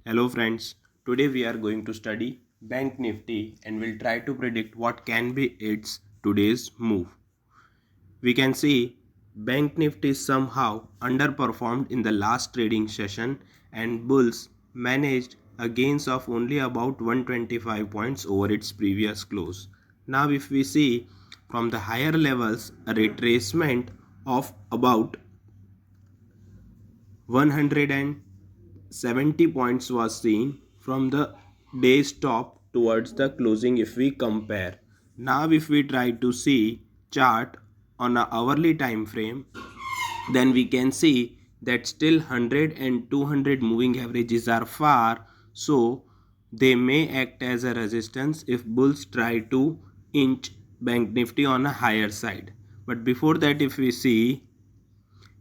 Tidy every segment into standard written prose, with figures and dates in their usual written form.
Hello friends, today we are going to study Bank Nifty and will try to predict what can be its today's move. We can see Bank Nifty somehow underperformed in the last trading session and bulls managed a gains of only about 125 points over its previous close. Now if we see from the higher levels a retracement of about 170 points was seen from the day's top towards the closing if we compare. Now if we try to see chart on a hourly time frame, then we can see that still 100 and 200 moving averages are far, so they may act as a resistance if bulls try to inch Bank Nifty on a higher side. But before that, if we see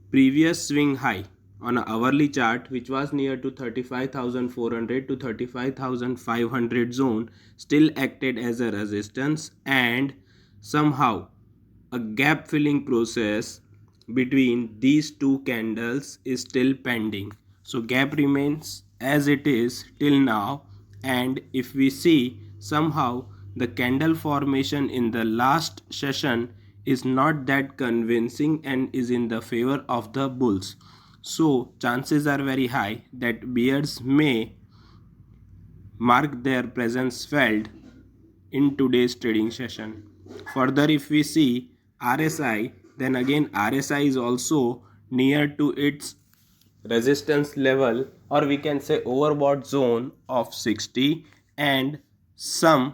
previous swing high on an hourly chart, which was near to 35,400 to 35,500 zone, still acted as a resistance, and somehow a gap filling process between these two candles is still pending. So gap remains as it is till now, and if we see somehow the candle formation in the last session is not that convincing and is in the favor of the bulls, so chances are very high that bears may mark their presence felt in today's trading session. Further, if we see RSI, then again RSI is also near to its resistance level, or we can say overbought zone of 60, and some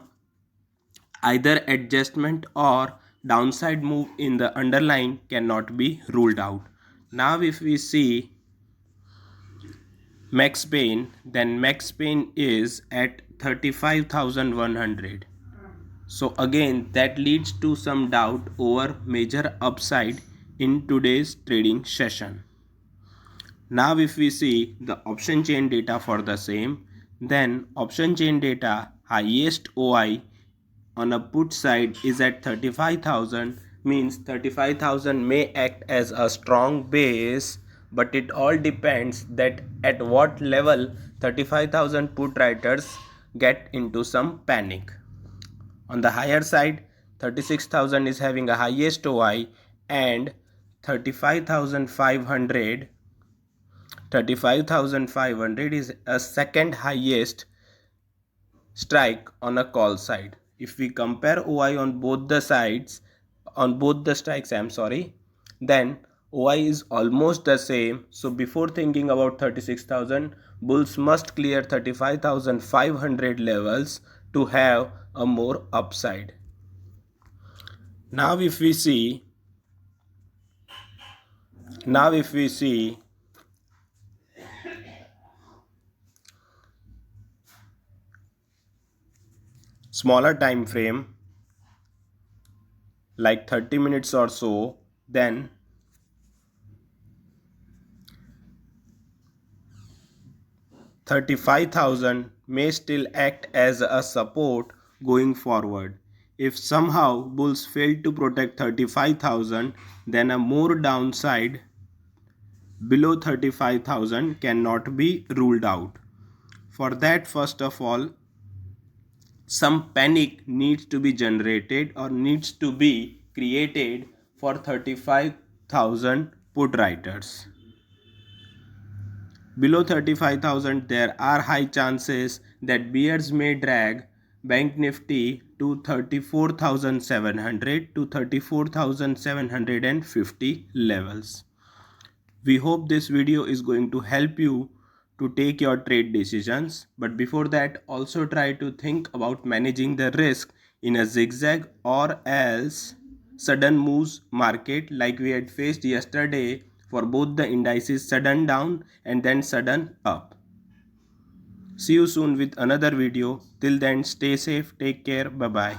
either adjustment or downside move in the underlying cannot be ruled out. Now if we see Max Pain, then Max Pain is at 35,100. So again that leads to some doubt over major upside in today's trading session. Now if we see the option chain data for the same, then option chain data highest OI on a put side is at 35,000, means 35,000 may act as a strong base, but it all depends that at what level 35,000 put writers get into some panic. On the higher side, 36,000 is having a highest OI, and 35,500 is a second highest strike on a call side. If we compare OI on both the sides, on both the strikes, then OI is almost the same. So before thinking about 36,000, bulls must clear 35,500 levels to have a more upside. Now if we see smaller time frame like 30 minutes or so, then 35,000 may still act as a support going forward. If somehow bulls fail to protect 35,000, then a more downside below 35,000 cannot be ruled out. For that, first of all, some panic needs to be generated or needs to be created for 35,000 put writers. Below 35,000, there are high chances that bears may drag Bank Nifty to 34,700 to 34,750 levels. We hope this video is going to help you to take your trade decisions, but before that also try to think about managing the risk in a zigzag or else sudden moves market like we had faced yesterday for both the indices, sudden down and then sudden up. See you soon with another video. Till then, stay safe, take care, bye bye.